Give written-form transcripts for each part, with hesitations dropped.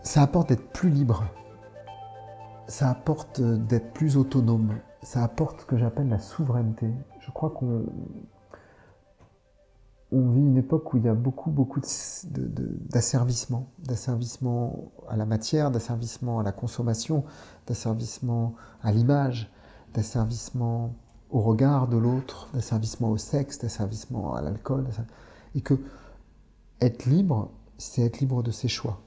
Ça apporte d'être plus libre, ça apporte d'être plus autonome, ça apporte ce que j'appelle la souveraineté. Je crois qu'on vit une époque où il y a beaucoup d'asservissement, d'asservissement à la matière, d'asservissement à la consommation, d'asservissement à l'image, d'asservissement au regard de l'autre, d'asservissement au sexe, d'asservissement à l'alcool. Et que être libre, c'est être libre de ses choix.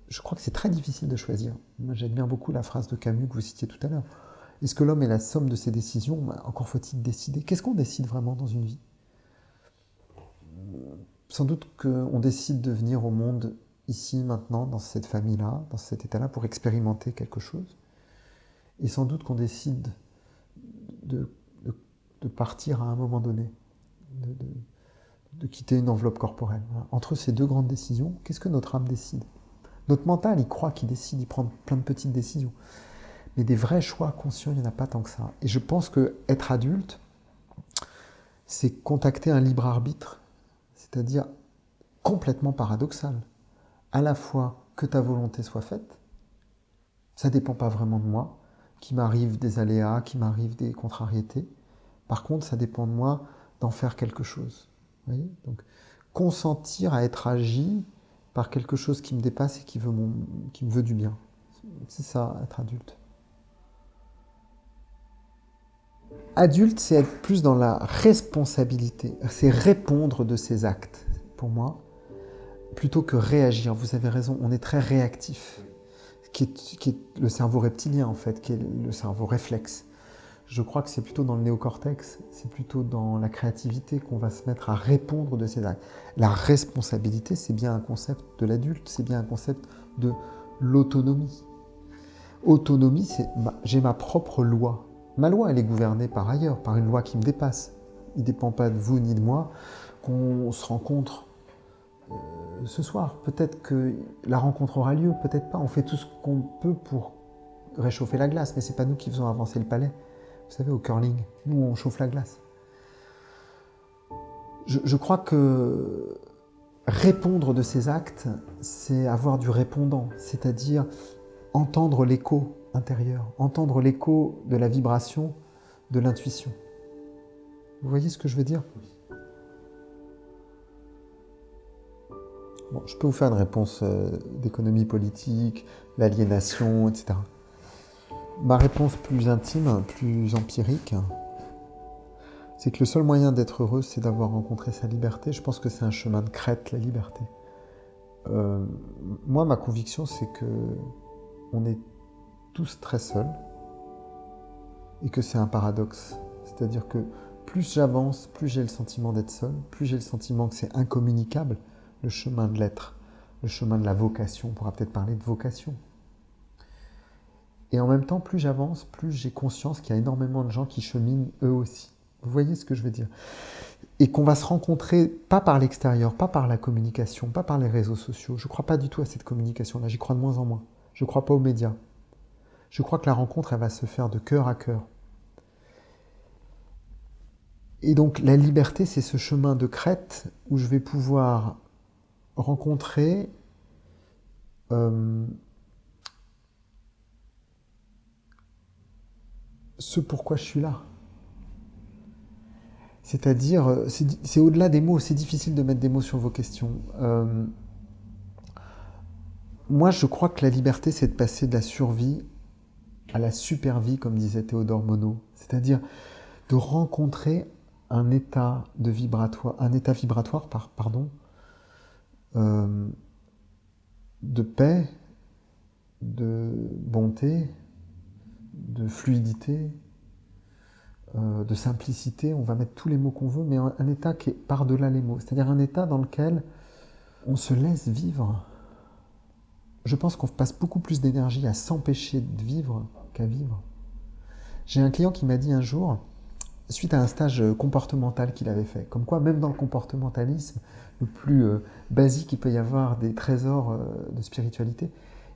Je crois que c'est très difficile de choisir. Moi, j'admire beaucoup la phrase de Camus que vous citiez tout à l'heure. Est-ce que l'homme est la somme de ses décisions ? Encore faut-il décider. Qu'est-ce qu'on décide vraiment dans une vie ? Sans doute qu'on décide de venir au monde ici, maintenant, dans cette famille-là, dans cet état-là, pour expérimenter quelque chose. Et sans doute qu'on décide de partir à un moment donné, de quitter une enveloppe corporelle. Voilà. Entre ces deux grandes décisions, qu'est-ce que notre âme décide ? Notre mental, il croit qu'il décide, il prend plein de petites décisions. Mais des vrais choix conscients, il n'y en a pas tant que ça. Et je pense qu'être adulte, c'est contacter un libre arbitre, c'est-à-dire complètement paradoxal. À la fois que ta volonté soit faite, ça ne dépend pas vraiment de moi, qu'il m'arrive des aléas, qu'il m'arrive des contrariétés. Par contre, ça dépend de moi d'en faire quelque chose. Vous voyez ? Donc, consentir à être agi par quelque chose qui me dépasse et qui me veut du bien. C'est ça, être adulte. Adulte, c'est être plus dans la responsabilité. C'est répondre de ses actes, pour moi, plutôt que réagir. Vous avez raison, on est très réactif, qui est le cerveau reptilien, en fait, qui est le cerveau réflexe. Je crois que c'est plutôt dans le néocortex, c'est plutôt dans la créativité qu'on va se mettre à répondre de ses actes. La responsabilité, c'est bien un concept de l'adulte, c'est bien un concept de l'autonomie. Autonomie, c'est j'ai ma propre loi. Ma loi, elle est gouvernée par ailleurs, par une loi qui me dépasse. Il ne dépend pas de vous ni de moi qu'on se rencontre ce soir. Peut-être que la rencontre aura lieu, peut-être pas. On fait tout ce qu'on peut pour réchauffer la glace, mais ce n'est pas nous qui faisons avancer le palais. Vous savez, au curling, nous, on chauffe la glace. Je crois que répondre de ses actes, c'est avoir du répondant, c'est-à-dire entendre l'écho intérieur, entendre l'écho de la vibration, de l'intuition. Vous voyez ce que je veux dire ? Bon, je peux vous faire une réponse d'économie politique, l'aliénation, etc. Ma réponse plus intime, plus empirique, c'est que le seul moyen d'être heureux, c'est d'avoir rencontré sa liberté. Je pense que c'est un chemin de crête, la liberté. Moi, ma conviction, c'est que on est tous très seuls et que c'est un paradoxe. C'est-à-dire que plus j'avance, plus j'ai le sentiment d'être seul, plus j'ai le sentiment que c'est incommunicable, le chemin de l'être, le chemin de la vocation. On pourra peut-être parler de vocation. Et en même temps, plus j'avance, plus j'ai conscience qu'il y a énormément de gens qui cheminent eux aussi. Vous voyez ce que je veux dire ? Et qu'on va se rencontrer, pas par l'extérieur, pas par la communication, pas par les réseaux sociaux. Je ne crois pas du tout à cette communication-là, j'y crois de moins en moins. Je ne crois pas aux médias. Je crois que la rencontre, elle va se faire de cœur à cœur. Et donc, la liberté, c'est ce chemin de crête où je vais pouvoir rencontrer ce pourquoi je suis là. C'est-à-dire, c'est au-delà des mots, c'est difficile de mettre des mots sur vos questions. Moi, je crois que la liberté, c'est de passer de la survie à la super-vie, comme disait Théodore Monod. C'est-à-dire de rencontrer un état vibratoire, de paix, de bonté, de fluidité, de simplicité, on va mettre tous les mots qu'on veut, mais un état qui est par-delà les mots, c'est-à-dire un état dans lequel on se laisse vivre. Je pense qu'on passe beaucoup plus d'énergie à s'empêcher de vivre qu'à vivre. J'ai un client qui m'a dit un jour, suite à un stage comportemental qu'il avait fait, comme quoi même dans le comportementalisme, le plus basique, il peut y avoir des trésors de spiritualité,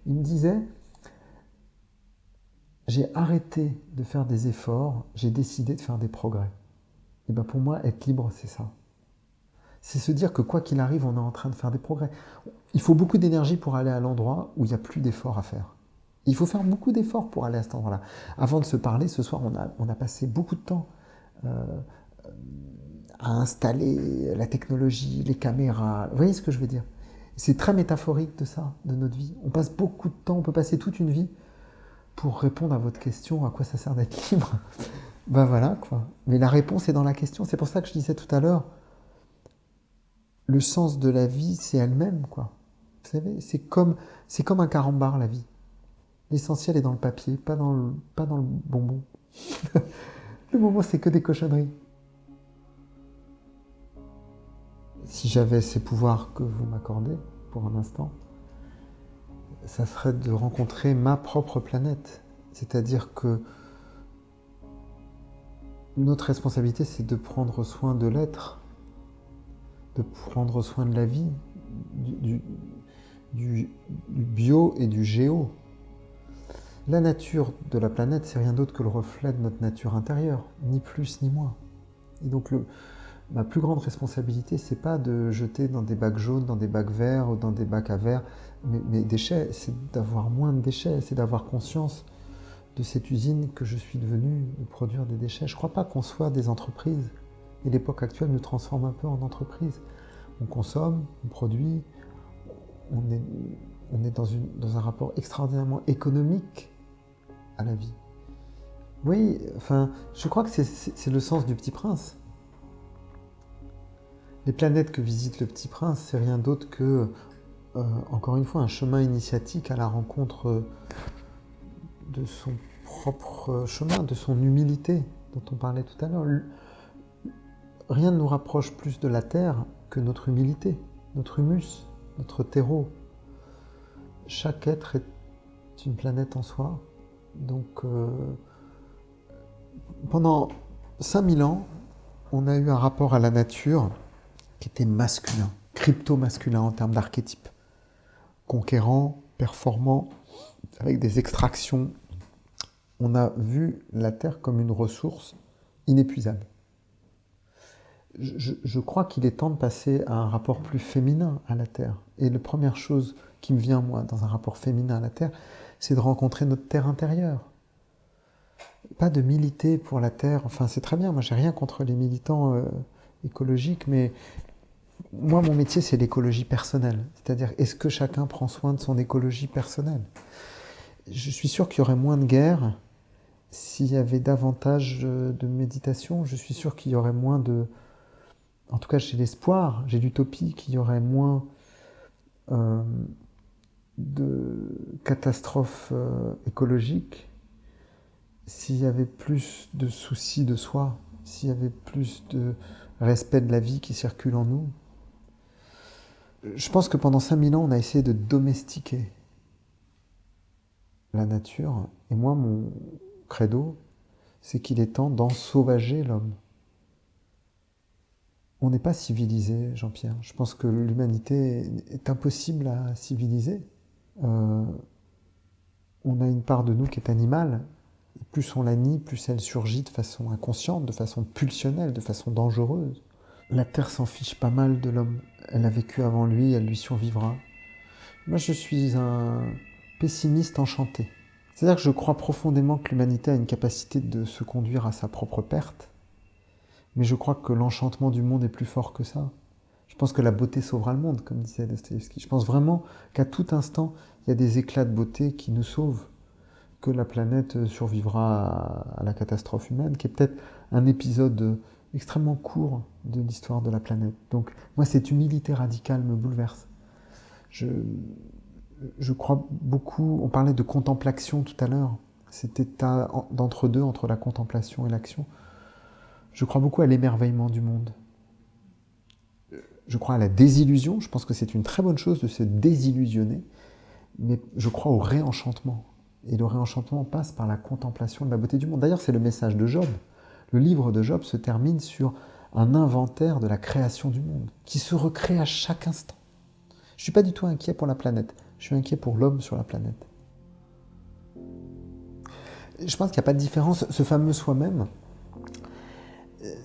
il me disait: j'ai arrêté de faire des efforts, j'ai décidé de faire des progrès. Et bien pour moi, être libre, c'est ça. c'est se dire que quoi qu'il arrive, on est en train de faire des progrès. Il faut beaucoup d'énergie pour aller à l'endroit où il n'y a plus d'efforts à faire. Il faut faire beaucoup d'efforts pour aller à cet endroit-là. Avant de se parler, ce soir, on a passé beaucoup de temps à installer la technologie, les caméras. Vous voyez ce que je veux dire? C'est très métaphorique de ça, de notre vie. On passe beaucoup de temps, on peut passer toute une vie pour répondre à votre question, à quoi ça sert d'être libre. Ben voilà, quoi. Mais la réponse est dans la question. C'est pour ça que je disais tout à l'heure, le sens de la vie, c'est elle-même, quoi. Vous savez, c'est comme un carambar, la vie. L'essentiel est dans le papier, pas dans le bonbon. Le bonbon, c'est que des cochonneries. Si j'avais ces pouvoirs que vous m'accordez, pour un instant, ça serait de rencontrer ma propre planète. C'est-à-dire que notre responsabilité, c'est de prendre soin de l'être, de prendre soin de la vie, du bio et du géo. La nature de la planète, c'est rien d'autre que le reflet de notre nature intérieure, ni plus ni moins. Et donc ma plus grande responsabilité, c'est pas de jeter dans des bacs jaunes, dans des bacs verts ou dans des bacs à verre mes déchets, c'est d'avoir moins de déchets, c'est d'avoir conscience de cette usine que je suis devenu, de produire des déchets. Je ne crois pas qu'on soit des entreprises. Et l'époque actuelle nous transforme un peu en entreprise. On consomme, on produit, on est dans un rapport extraordinairement économique à la vie. Oui, enfin, je crois que c'est le sens du Petit Prince. Les planètes que visite le Petit Prince, c'est rien d'autre que, encore une fois, un chemin initiatique à la rencontre de son propre chemin, de son humilité, dont on parlait tout à l'heure. Rien ne nous rapproche plus de la Terre que notre humilité, notre humus, notre terreau. Chaque être est une planète en soi. Donc, pendant 5000 ans, on a eu un rapport à la nature qui était masculin, crypto-masculin en termes d'archétype. Conquérant, performant, avec des extractions. On a vu la Terre comme une ressource inépuisable. Je crois qu'il est temps de passer à un rapport plus féminin à la Terre. Et la première chose qui me vient, moi, dans un rapport féminin à la Terre, c'est de rencontrer notre Terre intérieure. Pas de militer pour la Terre, enfin c'est très bien, moi j'ai rien contre les militants écologiques, mais moi mon métier c'est l'écologie personnelle. C'est-à-dire, est-ce que chacun prend soin de son écologie personnelle? Je suis sûr qu'il y aurait moins de guerres s'il y avait davantage de méditation. Je suis sûr qu'il y aurait moins de... En tout cas, j'ai l'espoir, j'ai l'utopie qu'il y aurait moins de catastrophes écologiques s'il y avait plus de soucis de soi, s'il y avait plus de respect de la vie qui circule en nous. Je pense que pendant 5000 ans, on a essayé de domestiquer la nature. Et moi, mon credo, c'est qu'il est temps d'ensauvager l'homme. On n'est pas civilisé, Jean-Pierre. Je pense que l'humanité est impossible à civiliser. On a une part de nous qui est animale. Et plus on la nie, plus elle surgit de façon inconsciente, de façon pulsionnelle, de façon dangereuse. La Terre s'en fiche pas mal de l'homme. Elle a vécu avant lui, elle lui survivra. Moi, je suis un pessimiste enchanté. C'est-à-dire que je crois profondément que l'humanité a une capacité de se conduire à sa propre perte. Mais je crois que l'enchantement du monde est plus fort que ça. Je pense que la beauté sauvera le monde, comme disait Dostoïevski. Je pense vraiment qu'à tout instant, il y a des éclats de beauté qui nous sauvent, que la planète survivra à la catastrophe humaine, qui est peut-être un épisode extrêmement court de l'histoire de la planète. Donc moi, cette humilité radicale me bouleverse. Je crois beaucoup, on parlait de contemplation tout à l'heure, cet état d'entre-deux, entre la contemplation et l'action. Je crois beaucoup à l'émerveillement du monde. Je crois à la désillusion, je pense que c'est une très bonne chose de se désillusionner, mais je crois au réenchantement. Et le réenchantement passe par la contemplation de la beauté du monde. D'ailleurs, c'est le message de Job. Le livre de Job se termine sur un inventaire de la création du monde, qui se recrée à chaque instant. Je ne suis pas du tout inquiet pour la planète, je suis inquiet pour l'homme sur la planète. Je pense qu'il n'y a pas de différence. Ce fameux soi-même,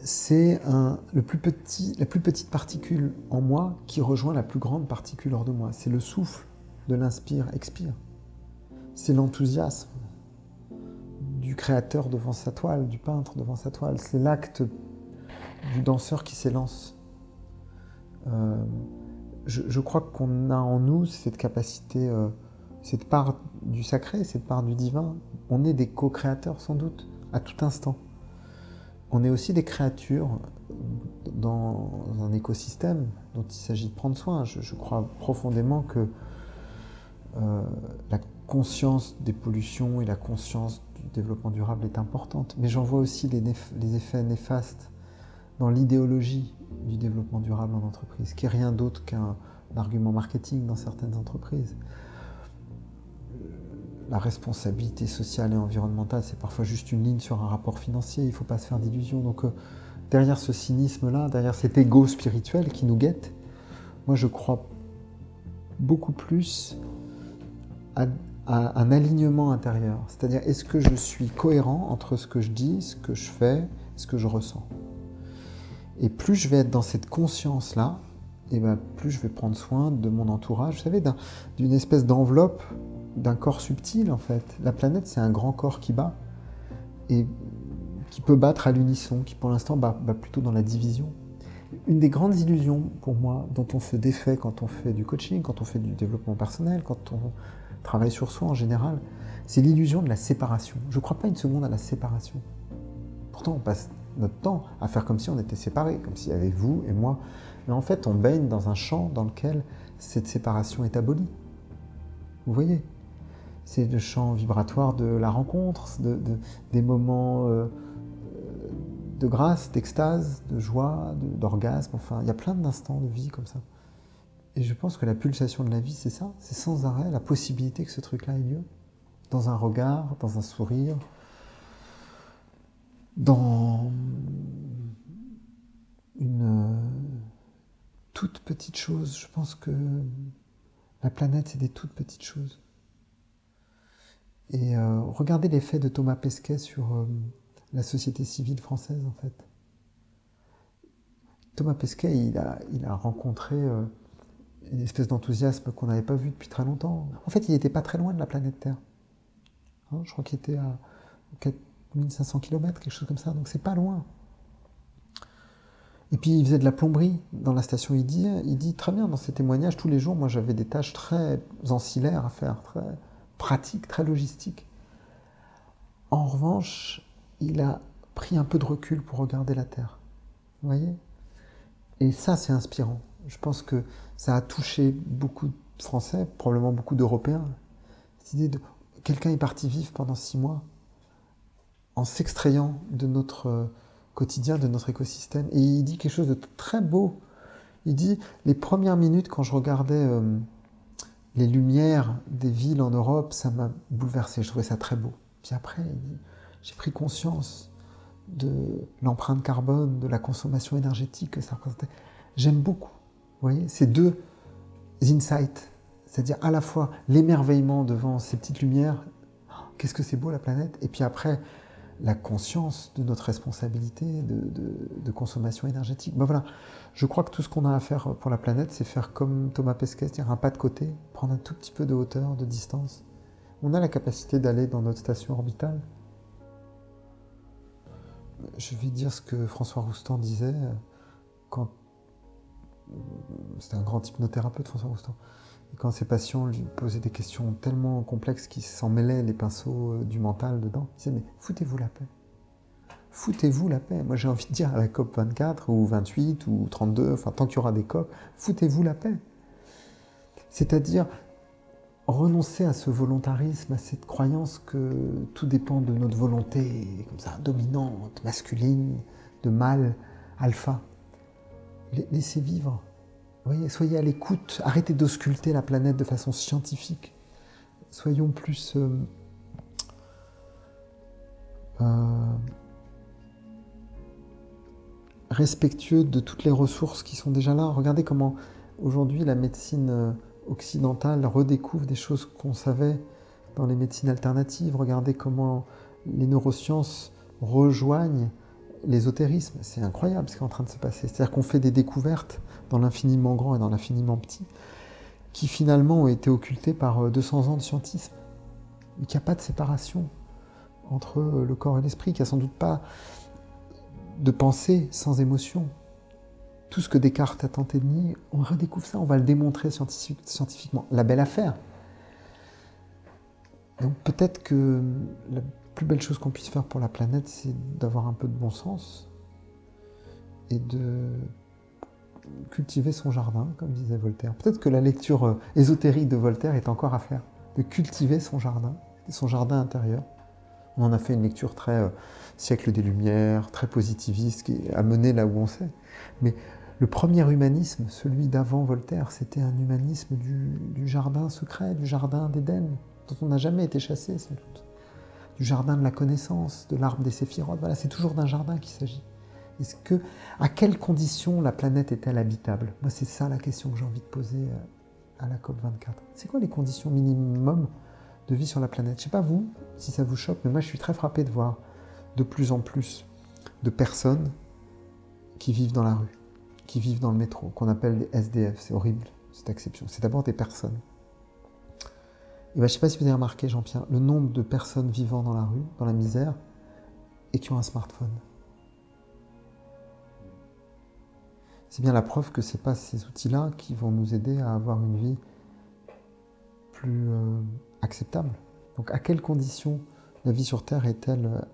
c'est la plus petite particule en moi qui rejoint la plus grande particule hors de moi. C'est le souffle de l'inspire-expire. C'est l'enthousiasme du créateur devant sa toile, du peintre devant sa toile. C'est l'acte du danseur qui s'élance. Je crois qu'on a en nous cette capacité, cette part du sacré, cette part du divin. On est des co-créateurs sans doute, à tout instant. On est aussi des créatures dans un écosystème dont il s'agit de prendre soin. Je crois profondément que la conscience des pollutions et la conscience du développement durable est importante. Mais j'en vois aussi les effets néfastes dans l'idéologie du développement durable en entreprise, qui est rien d'autre qu'un argument marketing dans certaines entreprises. La responsabilité sociale et environnementale, c'est parfois juste une ligne sur un rapport financier, il ne faut pas se faire d'illusions. Donc derrière ce cynisme-là, derrière cet ego spirituel qui nous guette, moi je crois beaucoup plus à un alignement intérieur. C'est-à-dire, est-ce que je suis cohérent entre ce que je dis, ce que je fais, ce que je ressens? Et plus je vais être dans cette conscience-là, et ben plus je vais prendre soin de mon entourage, vous savez, d'une espèce d'enveloppe, d'un corps subtil en fait. La planète, c'est un grand corps qui bat, et qui peut battre à l'unisson, qui pour l'instant bat plutôt dans la division. Une des grandes illusions pour moi, dont on se défait quand on fait du coaching, quand on fait du développement personnel, quand on travaille sur soi en général, c'est l'illusion de la séparation. Je ne crois pas une seconde à la séparation. Pourtant, on passe notre temps à faire comme si on était séparés, comme s'il y avait vous et moi. Mais en fait, on baigne dans un champ dans lequel cette séparation est abolie. Vous voyez? C'est le champ vibratoire de la rencontre, des moments de grâce, d'extase, de joie, d'orgasme. Enfin, il y a plein d'instants de vie comme ça. Et je pense que la pulsation de la vie, c'est ça. C'est sans arrêt la possibilité que ce truc-là ait lieu. Dans un regard, dans un sourire, dans une toute petite chose. Je pense que la planète, c'est des toutes petites choses. Et regardez l'effet de Thomas Pesquet sur la société civile française, en fait. Thomas Pesquet, il a rencontré une espèce d'enthousiasme qu'on n'avait pas vu depuis très longtemps. En fait, il n'était pas très loin de la planète Terre. Hein, je crois qu'il était à 4500 km, quelque chose comme ça, donc c'est pas loin. Et puis il faisait de la plomberie dans la station. Il dit très bien dans ses témoignages, tous les jours, moi j'avais des tâches très ancillaires à faire, très pratiques, très logistiques. En revanche, il a pris un peu de recul pour regarder la Terre. Vous voyez? Et ça, c'est inspirant. Je pense que ça a touché beaucoup de Français, probablement beaucoup d'Européens. Cette idée de quelqu'un est parti vivre pendant 6 mois en s'extrayant de notre quotidien, de notre écosystème. Et il dit quelque chose de très beau. Il dit, les premières minutes, quand je regardais les lumières des villes en Europe, ça m'a bouleversé, je trouvais ça très beau. Puis après, il dit, j'ai pris conscience de l'empreinte carbone, de la consommation énergétique que ça représentait. J'aime beaucoup, vous voyez, ces deux insights, c'est-à-dire à la fois l'émerveillement devant ces petites lumières, qu'est-ce que c'est beau la planète, et puis après, la conscience de notre responsabilité de consommation énergétique. Ben voilà, je crois que tout ce qu'on a à faire pour la planète, c'est faire comme Thomas Pesquet, c'est-à-dire un pas de côté, prendre un tout petit peu de hauteur, de distance. On a la capacité d'aller dans notre station orbitale. Je vais dire ce que François Roustan disait quand... C'était un grand hypnothérapeute, François Roustan. Et quand ses patients lui posaient des questions tellement complexes qu'ils s'en mêlaient les pinceaux du mental dedans, il disait, mais foutez-vous la paix. Foutez-vous la paix. Moi, j'ai envie de dire à la COP 24 ou 28 ou 32, enfin, tant qu'il y aura des COP, foutez-vous la paix. C'est-à-dire, renoncer à ce volontarisme, à cette croyance que tout dépend de notre volonté, comme ça, dominante, masculine, de mâle, alpha. Laissez vivre. Vous voyez, soyez à l'écoute, arrêtez d'ausculter la planète de façon scientifique. Soyons plus respectueux de toutes les ressources qui sont déjà là. Regardez comment aujourd'hui la médecine occidentale redécouvre des choses qu'on savait dans les médecines alternatives. Regardez comment les neurosciences rejoignent l'ésotérisme, c'est incroyable ce qui est en train de se passer. C'est-à-dire qu'on fait des découvertes dans l'infiniment grand et dans l'infiniment petit, qui finalement ont été occultées par 200 ans de scientisme. Et qu'il n'y a pas de séparation entre le corps et l'esprit, qu'il n'y a sans doute pas de pensée sans émotion. Tout ce que Descartes a tenté de nier, on redécouvre ça, on va le démontrer scientifiquement. La belle affaire. Donc peut-être que la plus belle chose qu'on puisse faire pour la planète, c'est d'avoir un peu de bon sens et de cultiver son jardin, comme disait Voltaire. Peut-être que la lecture ésotérique de Voltaire est encore à faire, de cultiver son jardin intérieur. On en a fait une lecture très siècle des Lumières, très positiviste, qui a mené là où on sait. Mais le premier humanisme, celui d'avant Voltaire, c'était un humanisme du jardin secret, du jardin d'Éden, dont on n'a jamais été chassé sans doute. Du jardin de la connaissance, de l'arbre des séphirotes. Voilà, c'est toujours d'un jardin qu'il s'agit. À quelles conditions la planète est-elle habitable? Moi, c'est ça la question que j'ai envie de poser à la COP24. C'est quoi les conditions minimum de vie sur la planète? Je ne sais pas vous, si ça vous choque, mais moi, je suis très frappé de voir de plus en plus de personnes qui vivent dans la rue, qui vivent dans le métro, qu'on appelle les SDF. C'est horrible, cette exception. C'est d'abord des personnes. Et je ne sais pas si vous avez remarqué, Jean-Pierre, le nombre de personnes vivant dans la rue, dans la misère, et qui ont un smartphone. C'est bien la preuve que ce n'est pas ces outils-là qui vont nous aider à avoir une vie plus acceptable. Donc à quelles conditions la vie sur Terre est-elle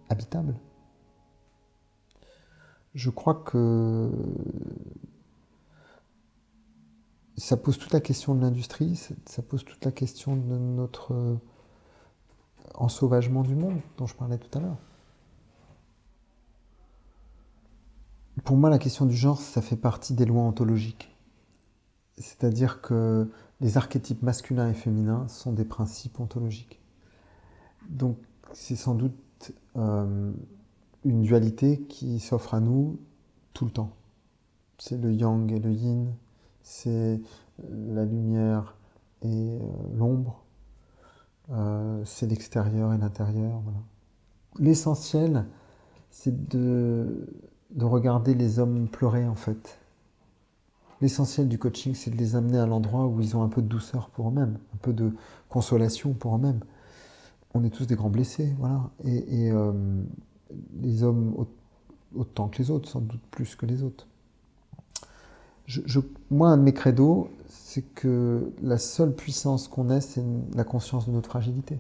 habitable? Je crois que ça pose toute la question de l'industrie, ça pose toute la question de notre ensauvagement du monde, dont je parlais tout à l'heure. Pour moi, la question du genre, ça fait partie des lois ontologiques. C'est-à-dire que les archétypes masculins et féminins sont des principes ontologiques. Donc, c'est sans doute une dualité qui s'offre à nous tout le temps. C'est le yang et le yin, c'est la lumière et l'ombre, c'est l'extérieur et l'intérieur. Voilà. L'essentiel, c'est de regarder les hommes pleurer, en fait. L'essentiel du coaching, c'est de les amener à l'endroit où ils ont un peu de douceur pour eux-mêmes, un peu de consolation pour eux-mêmes. On est tous des grands blessés, voilà. Et les hommes autant que les autres, sans doute plus que les autres. Moi, un de mes credos, c'est que la seule puissance qu'on ait, c'est la conscience de notre fragilité.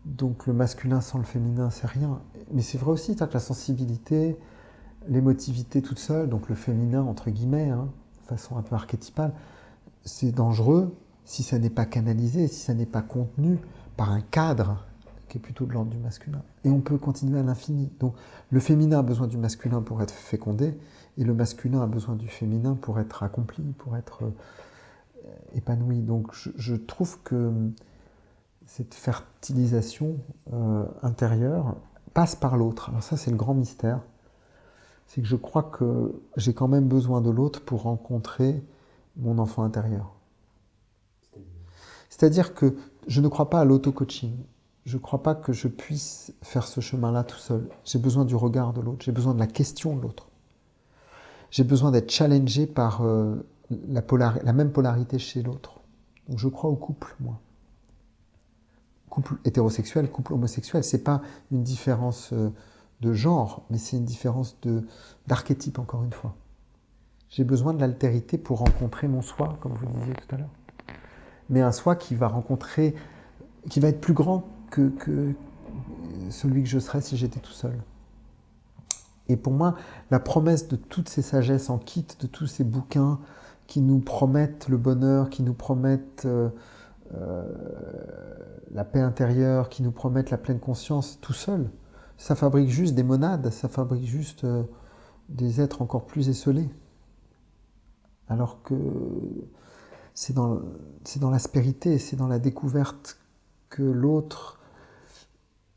Donc le masculin sans le féminin, c'est rien. Mais c'est vrai aussi, que la sensibilité, l'émotivité toute seule, donc le féminin, entre guillemets, de façon un peu archétypale, c'est dangereux si ça n'est pas canalisé, si ça n'est pas contenu par un cadre qui est plutôt de l'ordre du masculin. Et on peut continuer à l'infini. Donc le féminin a besoin du masculin pour être fécondé, et le masculin a besoin du féminin pour être accompli, pour être épanoui. Donc je trouve que cette fertilisation intérieure passe par l'autre. Alors ça, c'est le grand mystère. C'est que je crois que j'ai quand même besoin de l'autre pour rencontrer mon enfant intérieur. C'est-à-dire que je ne crois pas à l'auto-coaching. Je ne crois pas que je puisse faire ce chemin-là tout seul. J'ai besoin du regard de l'autre, j'ai besoin de la question de l'autre. J'ai besoin d'être challengé par la même polarité chez l'autre. Donc je crois au couple, moi. Couple hétérosexuel, couple homosexuel, c'est pas une différence de genre, mais c'est une différence d'archétype, encore une fois. J'ai besoin de l'altérité pour rencontrer mon soi, comme vous disiez tout à l'heure. Mais un soi qui va être plus grand que celui que je serais si j'étais tout seul. Et pour moi, la promesse de toutes ces sagesses en kit, de tous ces bouquins qui nous promettent le bonheur, qui nous promettent la paix intérieure, qui nous promettent la pleine conscience tout seul, ça fabrique juste des monades, ça fabrique juste des êtres encore plus esseulés. Alors que c'est dans l'aspérité, c'est dans la découverte que l'autre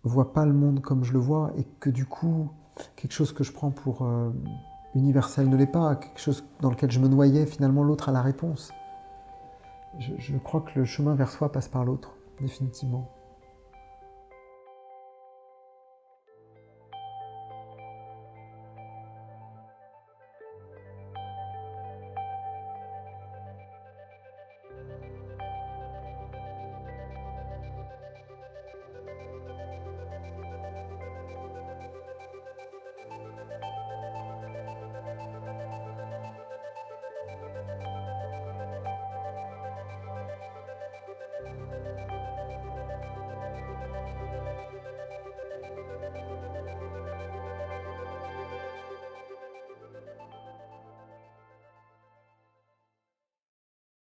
voit pas le monde comme je le vois, et que du coup, quelque chose que je prends pour universel ne l'est pas, quelque chose dans lequel je me noyais, finalement l'autre a la réponse. Je crois que le chemin vers soi passe par l'autre, définitivement.